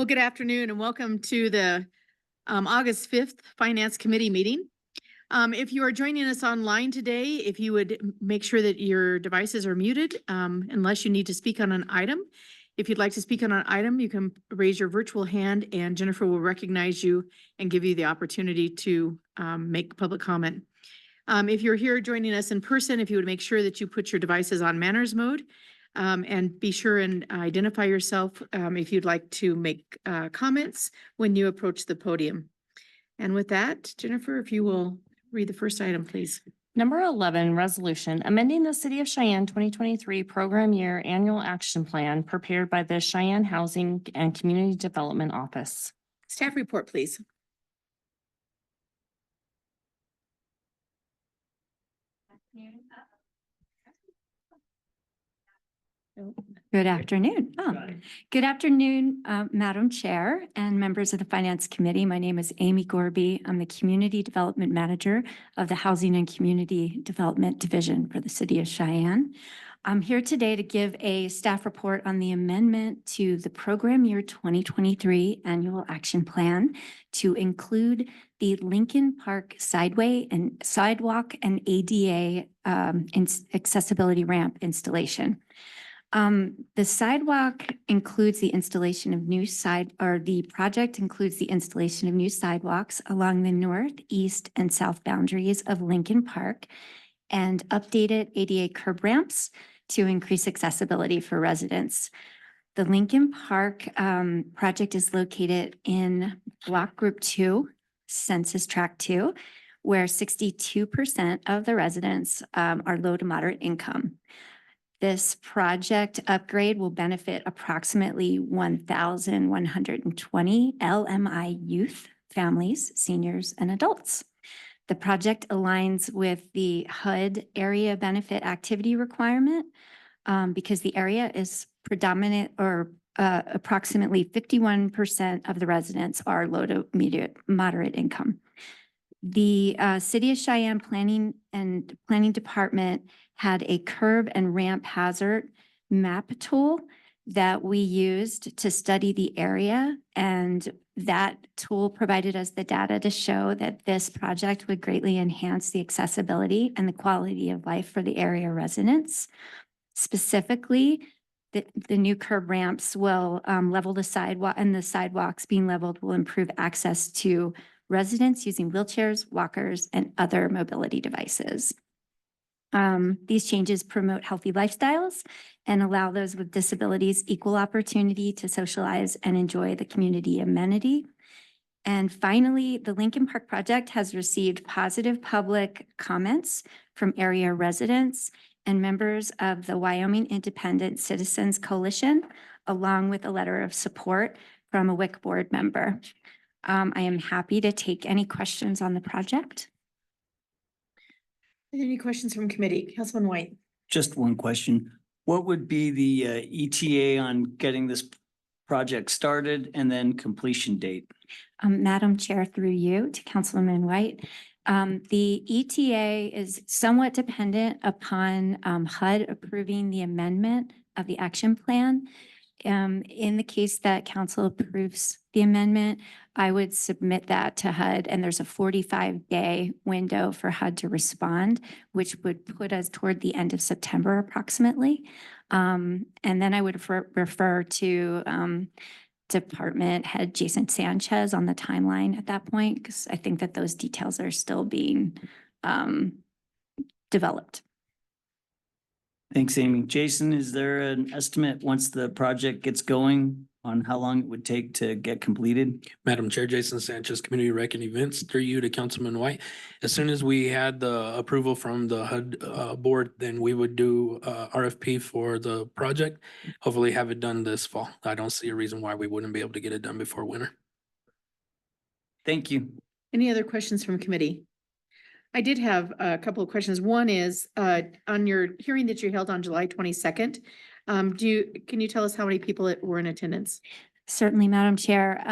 Well, good afternoon and welcome to the August 5th Finance Committee meeting. If you are joining us online today, if you would make sure that your devices are muted unless you need to speak on an item. If you'd like to speak on an item, you can raise your virtual hand and Jennifer will recognize you and give you the opportunity to make public comment. If you're here joining us in person, if you would make sure that you put your devices on manners mode. And be sure and identify yourself if you'd like to make comments when you approach the podium. And with that, Jennifer, if you will read the first item, please. Number 11, resolution amending the City of Cheyenne 2023 Program Year Annual Action Plan prepared by the Cheyenne Housing and Community Development Office. Staff report, please. Good afternoon. Good afternoon, Madam Chair and members of the Finance Committee. My name is Amy Gorby. I'm the Community Development Manager of the Housing and Community Development Division for the City of Cheyenne. I'm here today to give a staff report on the amendment to the Program Year 2023 Annual Action Plan to include the Lincoln Park sidewalk and ADA accessibility ramp installation. The sidewalk includes the installation of the project includes the installation of new sidewalks along the north, east, and south boundaries of Lincoln Park and updated ADA curb ramps to increase accessibility for residents. The Lincoln Park project is located in Block Group 2, Census Tract 2, where 62% of the residents are low to moderate income. This project upgrade will benefit approximately 1,120 LMI youth, families, seniors, and adults. The project aligns with the HUD area benefit activity requirement because the area is predominant or approximately 51% of the residents are low to moderate income. The City of Cheyenne Planning Department had a curb and ramp hazard map tool that we used to study the area. And that tool provided us the data to show that this project would greatly enhance the accessibility and the quality of life for the area residents. Specifically, the new curb ramps will level the sidewalk, and the sidewalks being leveled will improve access to residents using wheelchairs, walkers, and other mobility devices. These changes promote healthy lifestyles and allow those with disabilities equal opportunity to socialize and enjoy the community amenity. And finally, the Lincoln Park project has received positive public comments from area residents and members of the Wyoming Independent Citizens Coalition, along with a letter of support from a WIC board member. I am happy to take any questions on the project. Any questions from committee? Councilman White. Just one question. What would be the ETA on getting this project started and then completion date? Madam Chair, through you to Councilman White. The ETA is somewhat dependent upon HUD approving the amendment of the action plan. In the case that council approves the amendment, I would submit that to HUD, and there's a 45-day window for HUD to respond, which would put us toward the end of September approximately. And then I would refer to Department Head Jason Sanchez on the timeline at that point, because I think that those details are still being developed. Thanks, Amy. Jason, is there an estimate once the project gets going on how long it would take to get completed? Madam Chair, Jason Sanchez, Community Rec and Events, through you to Councilman White. As soon as we had the approval from the HUD board, then we would do RFP for the project. Hopefully have it done this fall. I don't see a reason why we wouldn't be able to get it done before winter. Thank you. Any other questions from committee? I did have a couple of questions. One is on your hearing that you held on July 22nd. Can you tell us how many people were in attendance? Certainly, Madam Chair.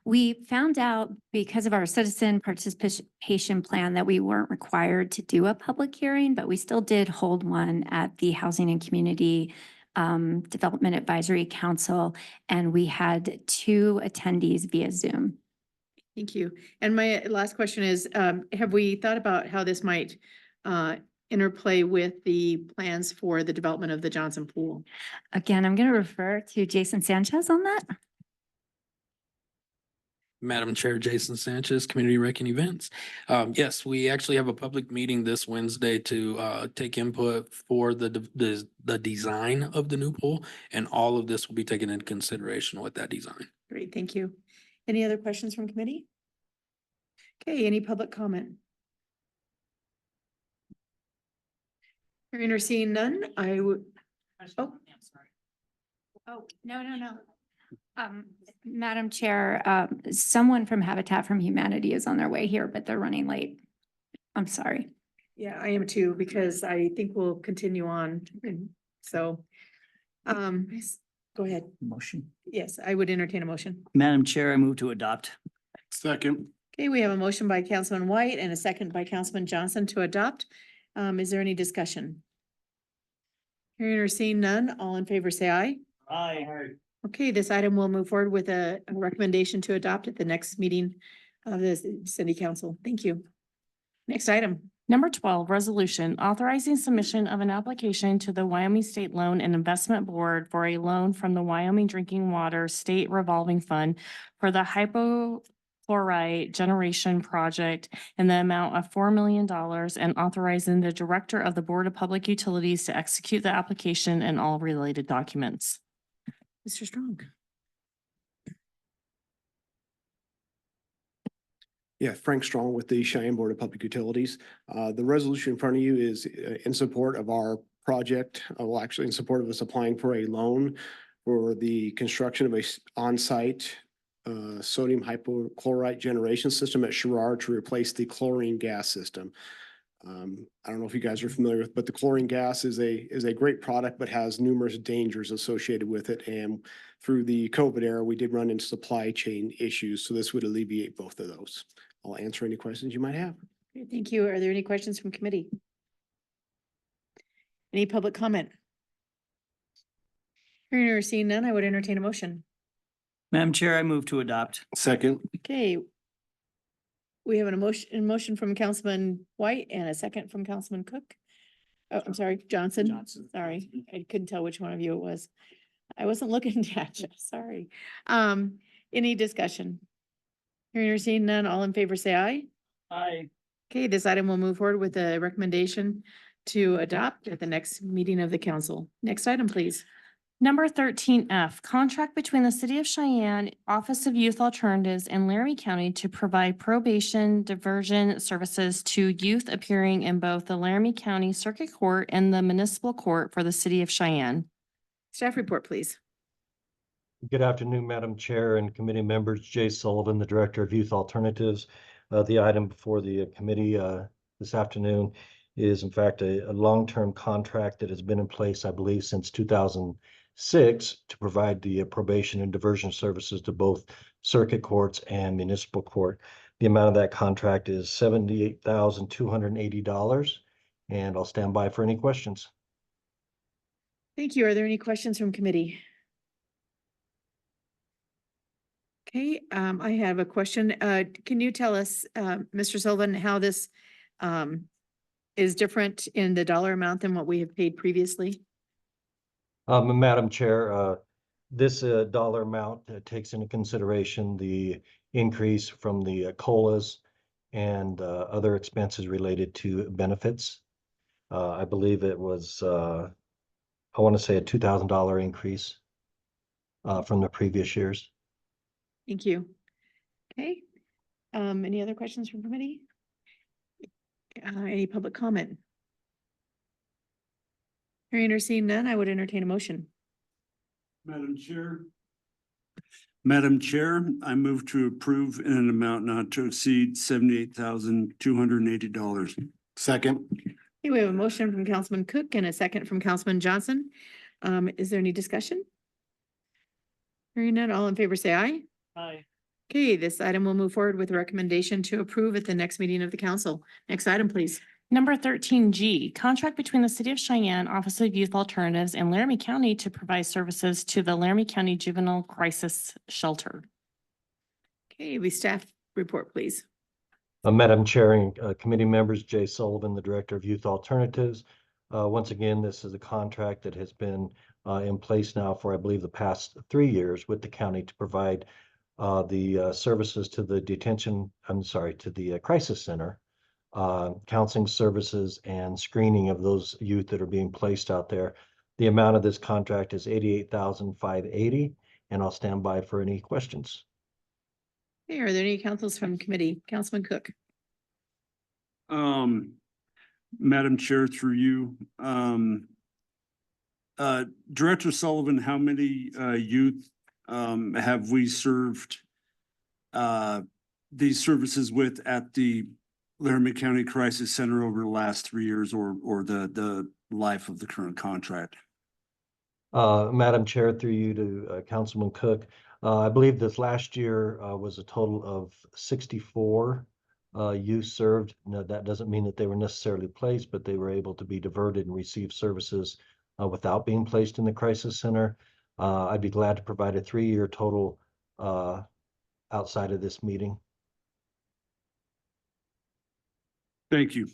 We found out because of our citizen participation plan that we weren't required to do a public hearing, but we still did hold one at the Housing and Community Development Advisory Council, and we had 2 attendees via Zoom. Thank you. And my last question is, have we thought about how this might interplay with the plans for the development of the Johnson Pool? Again, I'm going to refer to Jason Sanchez on that. Madam Chair, Jason Sanchez, Community Rec and Events. Yes, we actually have a public meeting this Wednesday to take input for the design of the new pool, and all of this will be taken into consideration with that design. Great, thank you. Any other questions from committee? Okay, any public comment? Hearing or seeing none, I would, oh. Oh, no. Madam Chair, someone from Habitat for Humanity is on their way here, but they're running late. I'm sorry. Yeah, I am too, because I think we'll continue on. And so, go ahead. Motion. Yes, I would entertain a motion. Madam Chair, I move to adopt. Second. Okay, we have a motion by Councilman White and a second by Councilman Johnson to adopt. Is there any discussion? Hearing or seeing none, all in favor say aye. Aye. Okay, this item will move forward with a recommendation to adopt at the next meeting of the city council. Thank you. Next item. Number 12, resolution authorizing submission of an application to the Wyoming State Loan and Investment Board for a loan from the Wyoming Drinking Water State Revolving Fund for the hypochlorite generation project in the amount of $4 million, and authorizing the Director of the Board of Public Utilities to execute the application and all related documents. Mr. Strong. Yeah, Frank Strong with the Cheyenne Board of Public Utilities. The resolution in front of you is in support of our project. Well, actually in support of us applying for a loan for the construction of a on-site sodium hypochlorite generation system at Sherrard to replace the chlorine gas system. I don't know if you guys are familiar with, but the chlorine gas is a great product, but has numerous dangers associated with it. And through the COVID era, we did run into supply chain issues. So this would alleviate both of those. I'll answer any questions you might have. Okay, thank you. Are there any questions from committee? Any public comment? Hearing or seeing none, I would entertain a motion. Madam Chair, I move to adopt. Second. Okay. We have an motion from Councilman White and a second from Councilman Cook. Oh, I'm sorry, Johnson. Johnson. Sorry, I couldn't tell which one of you it was. I wasn't looking at you, sorry. Any discussion? Hearing or seeing none, all in favor say aye. Aye. Okay, this item will move forward with a recommendation to adopt at the next meeting of the council. Next item, please. Number 13F, contract between the City of Cheyenne, Office of Youth Alternatives, and Laramie County to provide probation diversion services to youth appearing in both the Laramie County Circuit Court and the Municipal Court for the City of Cheyenne. Staff report, please. Good afternoon, Madam Chair and committee members. Jay Sullivan, the Director of Youth Alternatives. The item before the committee this afternoon is in fact a long-term contract that has been in place, I believe, since 2006 to provide the probation and diversion services to both circuit courts and municipal court. The amount of that contract is $78,280, and I'll stand by for any questions. Thank you. Are there any questions from committee? Okay, I have a question. Can you tell us, Mr. Sullivan, how this is different in the dollar amount than what we have paid previously? Madam Chair, this dollar amount takes into consideration the increase from the COLAs and other expenses related to benefits. I believe it was, I want to say a $2,000 increase from the previous years. Thank you. Okay, any other questions from committee? Any public comment? Hearing or seeing none, I would entertain a motion. Madam Chair, I move to approve in an amount not to exceed $78,280. Second. Okay, we have a motion from Councilman Cook and a second from Councilman Johnson. Is there any discussion? Hearing none, all in favor say aye. Aye. Okay, this item will move forward with a recommendation to approve at the next meeting of the council. Next item, please. Number 13G, contract between the City of Cheyenne, Office of Youth Alternatives, and Laramie County to provide services to the Laramie County Juvenile Crisis Shelter. Okay, the staff report, please. Madam Chair and committee members, Jay Sullivan, the Director of Youth Alternatives. Once again, this is a contract that has been in place now for, I believe, the past 3 years with the county to provide the services to the to the crisis center, counseling services and screening of those youth that are being placed out there. The amount of this contract is $88,580, and I'll stand by for any questions. Okay, are there any councils from committee? Councilman Cook. Madam Chair, through you, Director Sullivan, how many youth have we served these services with at the Laramie County Crisis Center over the last 3 years, or the life of the current contract? Madam Chair, through you to Councilman Cook, I believe this last year was a total of 64 youth served. Now, that doesn't mean that they were necessarily placed, but they were able to be diverted and receive services without being placed in the crisis center. I'd be glad to provide a 3-year total outside of this meeting. Thank you.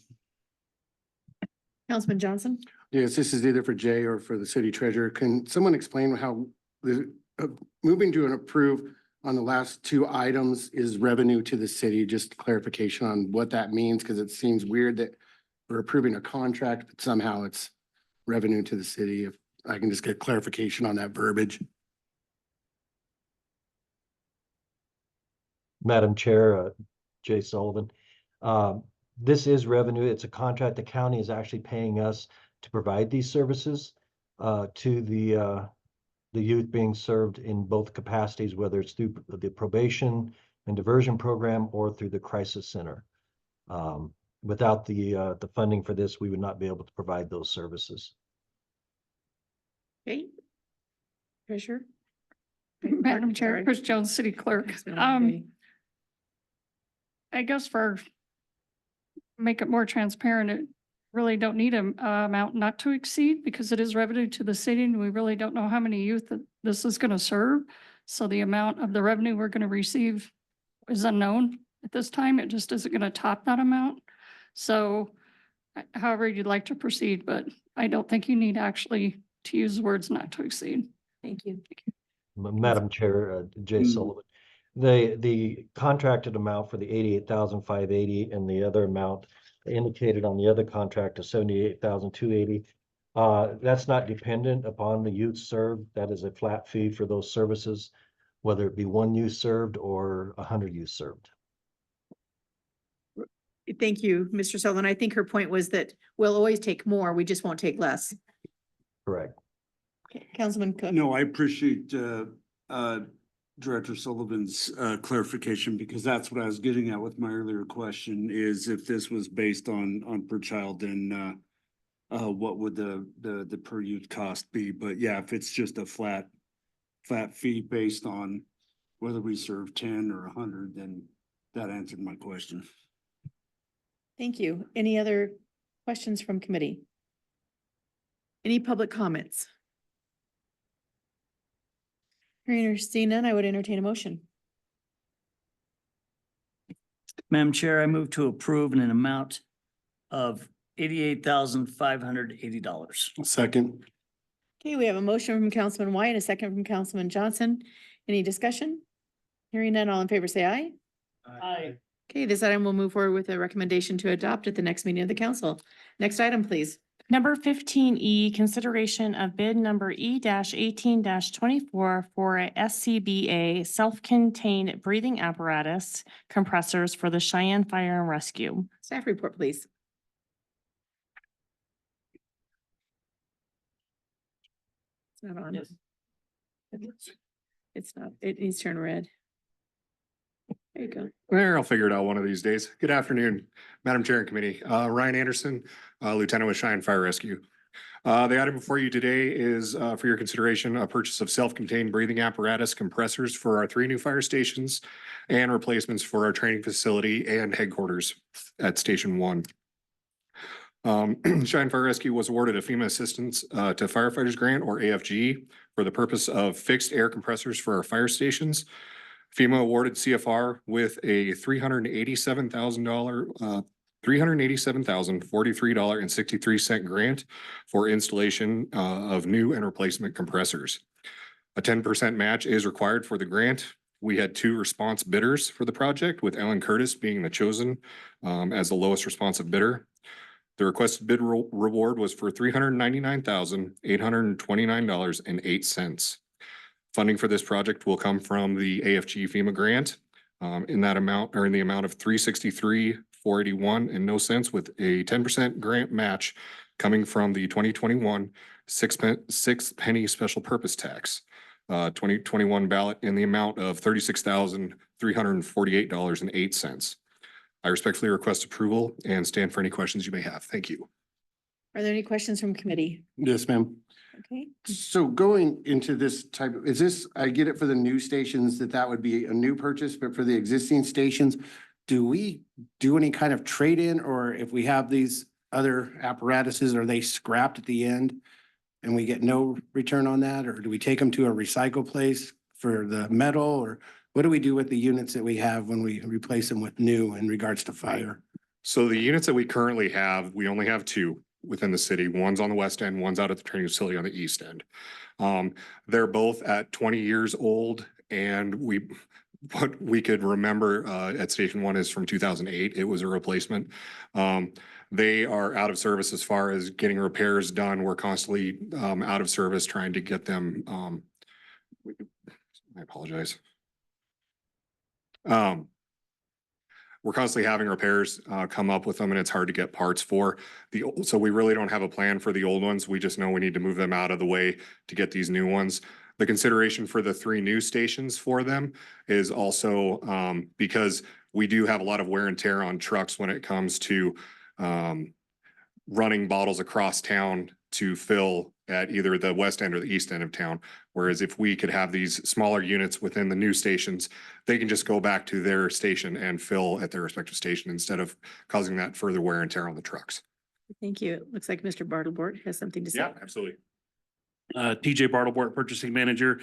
Councilman Johnson. Yes, this is either for Jay or for the city treasurer. Can someone explain how the moving to an approve on the last 2 items is revenue to the city? Just clarification on what that means, because it seems weird that we're approving a contract, but somehow it's revenue to the city. If I can just get clarification on that verbiage. Madam Chair, Jay Sullivan. This is revenue. It's a contract. The county is actually paying us to provide these services to the youth being served in both capacities, whether it's through the probation and diversion program or through the crisis center. Without the funding for this, we would not be able to provide those services. Okay. Treasurer. Madam Chair, Sorry. Chris Jones, City Clerk. It's been a long day. I guess for make it more transparent, it really don't need a amount not to exceed because it is revenue to the city and we really don't know how many youth that this is going to serve. So the amount of the revenue we're going to receive is unknown at this time. It just isn't going to top that amount. So however you'd like to proceed, but I don't think you need actually to use words not to exceed. Thank you. Madam Chair, Jay Sullivan. The contracted amount for the 88,580 and the other amount indicated on the other contract of 78,280. That's not dependent upon the youth served. That is a flat fee for those services, whether it be 1 youth served or 100 youth served. Thank you, Mr. Sullivan. I think her point was that we'll always take more. We just won't take less. Correct. Okay, Councilman Cook. No, I appreciate Director Sullivan's clarification, because that's what I was getting at with my earlier question, is if this was based on per child, then what would the per youth cost be? But yeah, if it's just a flat fee based on whether we serve 10 or 100, then that answered my question. Thank you. Any other questions from committee? Any public comments? Hearing or seeing none, I would entertain a motion. Madam Chair, I move to approve in an amount of $88,580. Second. Okay, we have a motion from Councilman White and a second from Councilman Johnson. Any discussion? Hearing none, all in favor say aye. Aye. Okay, this item will move forward with a recommendation to adopt at the next meeting of the council. Next item, please. Number 15E, consideration of bid number E-18-24 for a SCBA self-contained breathing apparatus compressors for the Cheyenne Fire and Rescue. Staff report, please. It's not on. It's not, it needs to turn red. There you go. There, I'll figure it out one of these days. Good afternoon, Madam Chair and Committee. Ryan Anderson, Lieutenant with Cheyenne Fire Rescue. The item before you today is for your consideration, a purchase of self-contained breathing apparatus compressors for our 3 new fire stations and replacements for our training facility and headquarters at Station 1. Cheyenne Fire Rescue was awarded a FEMA Assistance to Firefighters Grant, or AFG, for the purpose of fixed air compressors for our fire stations. FEMA awarded CFR with a $387,043.63 grant for installation of new and replacement compressors. A 10% match is required for the grant. We had 2 response bidders for the project, with Ellen Curtis being the chosen as the lowest responsive bidder. The requested bid reward was for $399,829.08. Funding for this project will come from the AFG FEMA grant in that amount, or in the amount of $363,481 and no cents, with a 10% grant match coming from the 2021 six penny special purpose tax, 2021 ballot in the amount of $36,348.08. I respectfully request approval and stand for any questions you may have. Thank you. Are there any questions from committee? Yes, ma'am. Okay, So going into this type of, is this, I get it for the new stations, that would be a new purchase, but for the existing stations, do we do any kind of trade-in, or if we have these other apparatuses, are they scrapped at the end and we get no return on that? Or do we take them to a recycle place for the metal, or what do we do with the units that we have when we replace them with new in regards to fire? So the units that we currently have, we only have 2 within the city. One's on the west end, one's out at the training facility on the east end. They're both at 20 years old, and what we could remember at Station 1 is from 2008. It was a replacement. They are out of service as far as getting repairs done. We're constantly out of service trying to get them. I apologize. We're constantly having repairs come up with them, and it's hard to get parts for so we really don't have a plan for the old ones. We just know we need to move them out of the way to get these new ones. The consideration for the 3 new stations for them is also because we do have a lot of wear and tear on trucks when it comes to running bottles across town to fill at either the west end or the east end of town. Whereas if we could have these smaller units within the new stations, they can just go back to their station and fill at their respective station instead of causing that further wear and tear on the trucks. thank you. It looks like Mr. Bartlebort has something to say. Yeah, absolutely. TJ Bartlebort, Purchasing Manager.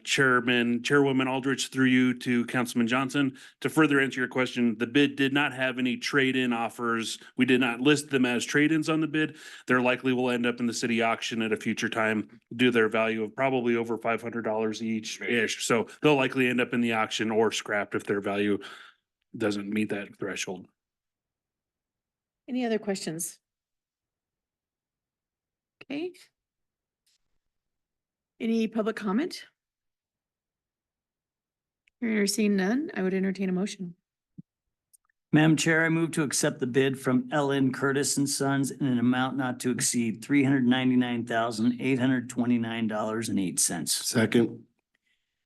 Chairwoman Aldrich, through you to Councilman Johnson. To further answer your question, the bid did not have any trade-in offers. We did not list them as trade-ins on the bid. They're likely will end up in the city auction at a future time due to their value of probably over $500 each-ish. So they'll likely end up in the auction or scrapped if their value doesn't meet that threshold. Any other questions? Okay. Any public comment? Hearing or seeing none, I would entertain a motion. Madam Chair, I move to accept the bid from Ellen Curtis and Sons in an amount not to exceed $399,829.08. Second.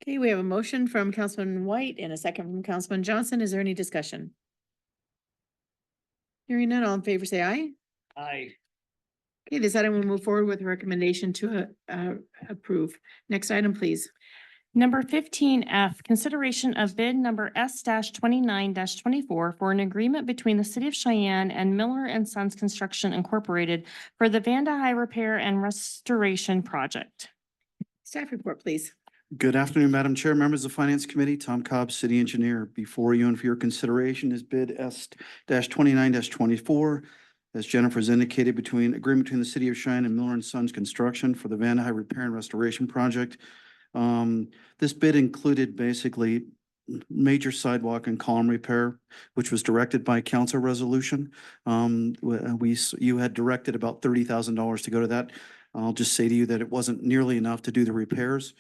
Okay, we have a motion from Councilman White and a second from Councilman Johnson. Is there any discussion? Hearing none, all in favor, say aye. Aye. Okay, this item will move forward with a recommendation to approve. Next item, please. Number 15F, consideration of bid number S-29-24 for an agreement between the City of Cheyenne and Miller and Sons Construction Incorporated for the Vanda High Repair and Restoration Project. Staff report, please. Good afternoon, Madam Chair, members of the Finance Committee. Tom Cobb, City Engineer. Before you and for your consideration is bid S-29-24. As Jennifer's indicated, agreement between the City of Cheyenne and Miller and Sons Construction for the Vanda High Repair and Restoration Project. This bid included basically major sidewalk and column repair, which was directed by council resolution. You had directed about $30,000 to go to that. I'll just say to you that it wasn't nearly enough to do the repairs.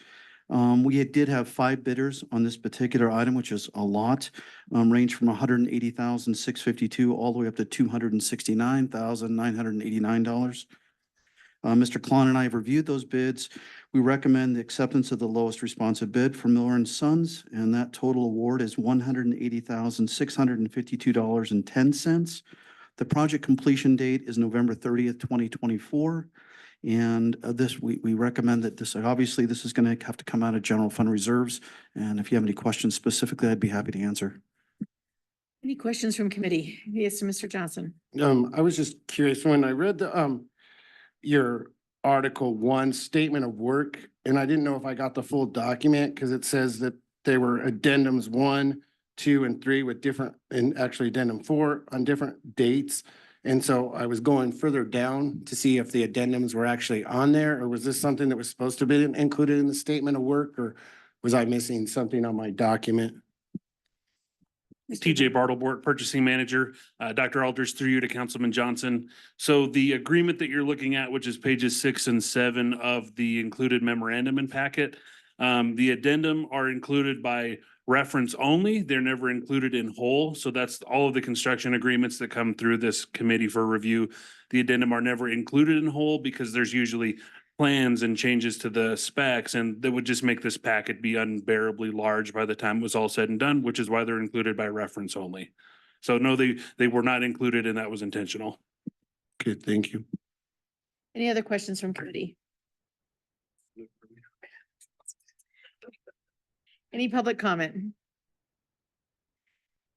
We did have 5 bidders on this particular item, which is a lot, range from $180,652 all the way up to $269,989. Mr. Klon and I have reviewed those bids. We recommend the acceptance of the lowest responsive bid from Miller and Sons, and that total award is $180,652.10. The project completion date is November 30th, 2024. And we recommend that this is going to have to come out of general fund reserves. And if you have any questions specifically, I'd be happy to answer. Any questions from committee? Yes, Mr. Johnson. I was just curious, when I read the, your Article 1 statement of work, and I didn't know if I got the full document, because it says that they were addendums 1, 2, and 3 with different, and actually addendum 4 on different dates. And so I was going further down to see if the addendums were actually on there, or was this something that was supposed to be included in the statement of work, or was I missing something on my document? TJ Bartlebort, Purchasing Manager. Dr. Aldridge, through you to Councilman Johnson. So the agreement that you're looking at, which is pages 6 and 7 of the included memorandum and packet, the addendum are included by reference only. They're never included in whole. So that's all of the construction agreements that come through this committee for review. The addendum are never included in whole because there's usually plans and changes to the specs, and that would just make this packet be unbearably large by the time it was all said and done, which is why they're included by reference only. So no, they were not included, and that was intentional. Good, thank you. Any other questions from committee? Any public comment?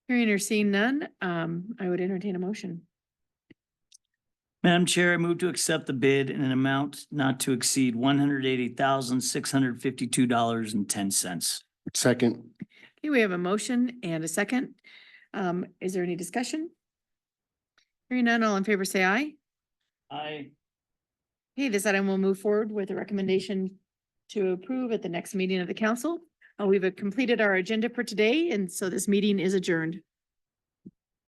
Hearing or seeing none, I would entertain a motion. Madam Chair, I move to accept the bid in an amount not to exceed $180,652.10. Second. Okay, we have a motion and a second. Is there any discussion? Hearing none, all in favor, say aye. Aye. Okay, this item will move forward with a recommendation to approve at the next meeting of the council. We've completed our agenda for today, and so this meeting is adjourned.